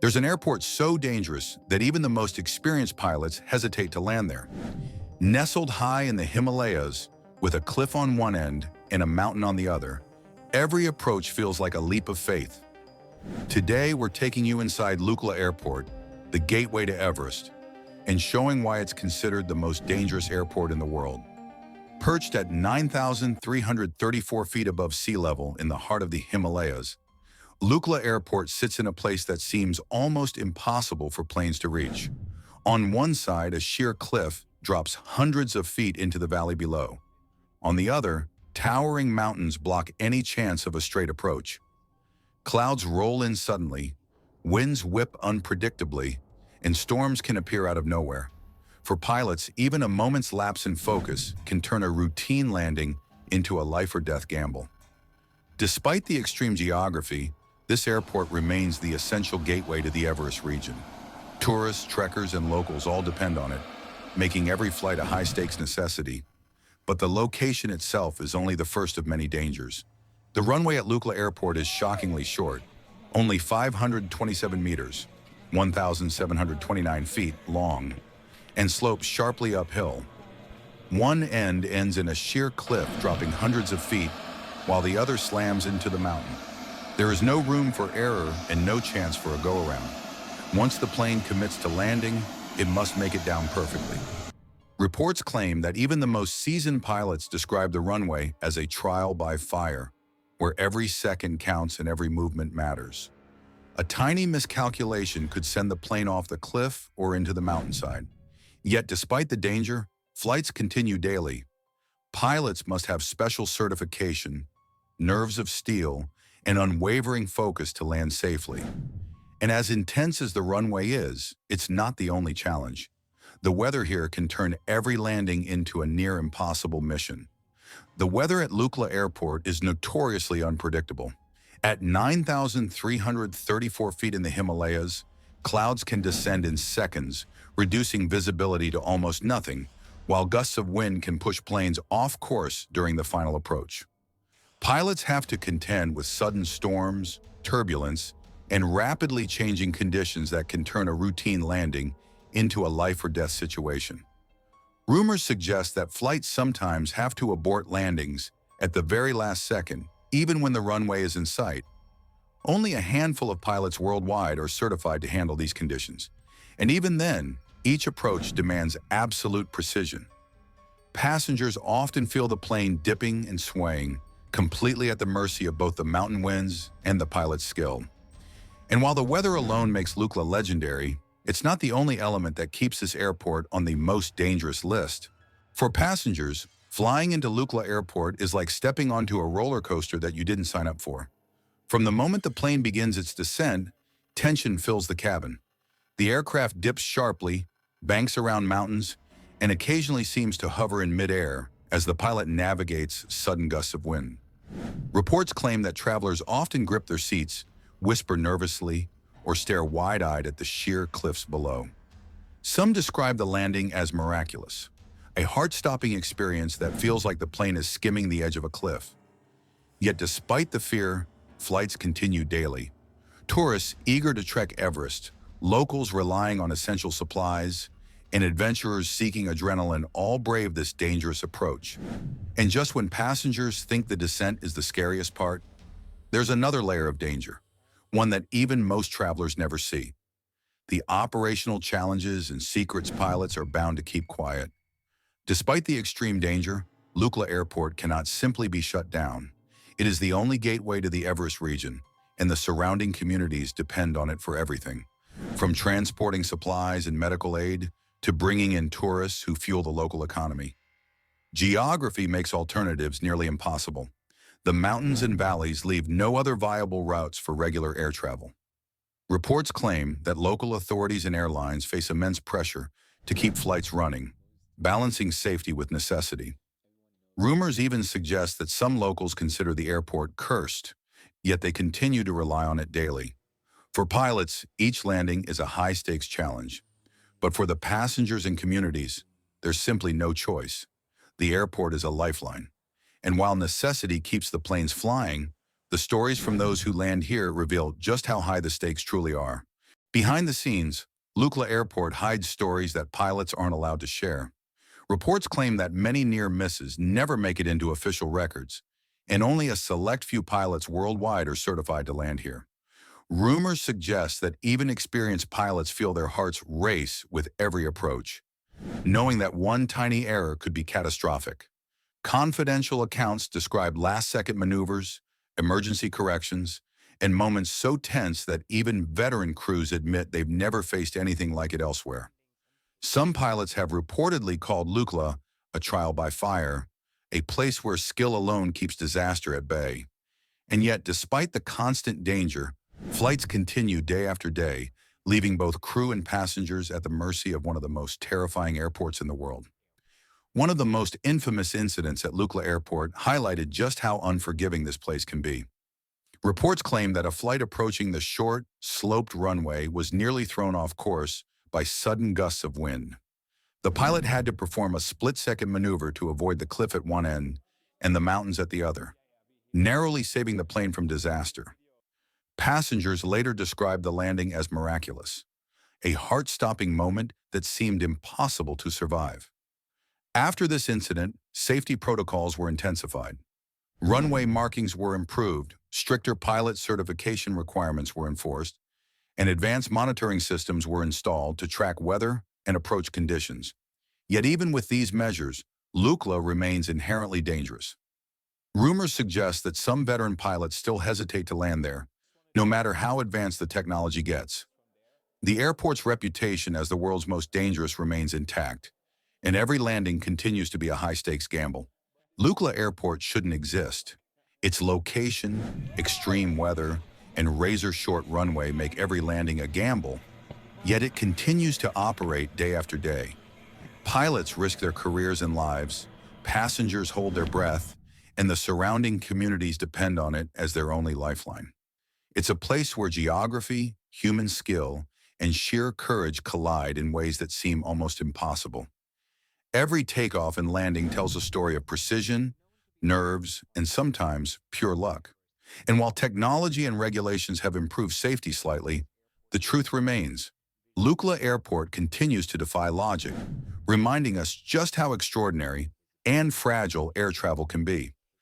There's an airport so dangerous that even the most experienced pilots hesitate to land there. Nestled high in the Himalayas, with a cliff on one end and a mountain on the other, every approach feels like a leap of faith. Today, we're taking you inside Lukla Airport, the gateway to Everest, and showing why it's considered the most dangerous airport in the world. Perched at 9,334 feet above sea level in the heart of the Himalayas, Lukla Airport sits in a place that seems almost impossible for planes to reach. On one side, a sheer cliff drops hundreds of feet into the valley below. On the other, towering mountains block any chance of a straight approach. Clouds roll in suddenly, winds whip unpredictably, and storms can appear out of nowhere. For pilots, even a moment's lapse in focus can turn a routine landing into a life-or-death gamble. Despite the extreme geography, this airport remains the essential gateway to the Everest region. Tourists, trekkers, and locals all depend on it, making every flight a high-stakes necessity. But the location itself is only the first of many dangers. The runway at Lukla Airport is shockingly short, only 527 meters, 1,729 feet long, and slopes sharply uphill. One end ends in a sheer cliff dropping hundreds of feet, while the other slams into the mountain. There is no room for error and no chance for a go-around. Once the plane commits to landing, it must make it down perfectly. Reports claim that even the most seasoned pilots describe the runway as a trial by fire, where every second counts and every movement matters. A tiny miscalculation could send the plane off the cliff or into the mountainside. Yet despite the danger, flights continue daily. Pilots must have special certification, nerves of steel, and unwavering focus to land safely. And as intense as the runway is, it's not the only challenge. The weather here can turn every landing into a near impossible mission. The weather at Lukla Airport is notoriously unpredictable. At 9,334 feet in the Himalayas, clouds can descend in seconds, reducing visibility to almost nothing, while gusts of wind can push planes off course during the final approach. Pilots have to contend with sudden storms, turbulence, and rapidly changing conditions that can turn a routine landing into a life-or-death situation. Rumors suggest that flights sometimes have to abort landings at the very last second, even when the runway is in sight. Only a handful of pilots worldwide are certified to handle these conditions, and even then, each approach demands absolute precision. Passengers often feel the plane dipping and swaying, completely at the mercy of both the mountain winds and the pilot's skill. And while the weather alone makes Lukla legendary, it's not the only element that keeps this airport on the most dangerous list. For passengers, flying into Lukla Airport is like stepping onto a roller coaster that you didn't sign up for. From the moment the plane begins its descent, tension fills the cabin. The aircraft dips sharply, banks around mountains, and occasionally seems to hover in midair as the pilot navigates sudden gusts of wind. Reports claim that travelers often grip their seats, whisper nervously, or stare wide-eyed at the sheer cliffs below. Some describe the landing as miraculous, a heart-stopping experience that feels like the plane is skimming the edge of a cliff. Yet despite the fear, flights continue daily. Tourists eager to trek Everest, locals relying on essential supplies, and adventurers seeking adrenaline all brave this dangerous approach. And just when passengers think the descent is the scariest part, there's another layer of danger, one that even most travelers never see. The operational challenges and secrets pilots are bound to keep quiet. Despite the extreme danger, Lukla Airport cannot simply be shut down. It is the only gateway to the Everest region, and the surrounding communities depend on it for everything. From transporting supplies and medical aid to bringing in tourists who fuel the local economy. Geography makes alternatives nearly impossible. The mountains and valleys leave no other viable routes for regular air travel. Reports claim that local authorities and airlines face immense pressure to keep flights running, balancing safety with necessity. Rumors even suggest that some locals consider the airport cursed, yet they continue to rely on it daily. For pilots, each landing is a high-stakes challenge. But for the passengers and communities, there's simply no choice. The airport is a lifeline. And while necessity keeps the planes flying, the stories from those who land here reveal just how high the stakes truly are. Behind the scenes, Lukla Airport hides stories that pilots aren't allowed to share. Reports claim that many near misses never make it into official records, and only a select few pilots worldwide are certified to land here. Rumors suggest that even experienced pilots feel their hearts race with every approach, knowing that one tiny error could be catastrophic. Confidential accounts describe last-second maneuvers, emergency corrections, and moments so tense that even veteran crews admit they've never faced anything like it elsewhere. Some pilots have reportedly called Lukla a trial by fire, a place where skill alone keeps disaster at bay. And yet, despite the constant danger, flights continue day after day, leaving both crew and passengers at the mercy of one of the most terrifying airports in the world. One of the most infamous incidents at Lukla Airport highlighted just how unforgiving this place can be. Reports claim that a flight approaching the short, sloped runway was nearly thrown off course by sudden gusts of wind. The pilot had to perform a split-second maneuver to avoid the cliff at one end and the mountains at the other, narrowly saving the plane from disaster. Passengers later described the landing as miraculous, a heart-stopping moment that seemed impossible to survive. After this incident, safety protocols were intensified. Runway markings were improved, stricter pilot certification requirements were enforced, and advanced monitoring systems were installed to track weather and approach conditions. Yet even with these measures, Lukla remains inherently dangerous. Rumors suggest that some veteran pilots still hesitate to land there, no matter how advanced the technology gets. The airport's reputation as the world's most dangerous remains intact, and every landing continues to be a high-stakes gamble. Lukla Airport shouldn't exist. Its location, extreme weather, and razor-short runway make every landing a gamble, yet it continues to operate day after day. Pilots risk their careers and lives, passengers hold their breath, and the surrounding communities depend on it as their only lifeline. It's a place where geography, human skill, and sheer courage collide in ways that seem almost impossible. Every takeoff and landing tells a story of precision, nerves, and sometimes pure luck. And while technology and regulations have improved safety slightly, the truth remains. Lukla Airport continues to defy logic, reminding us just how extraordinary and fragile air travel can be.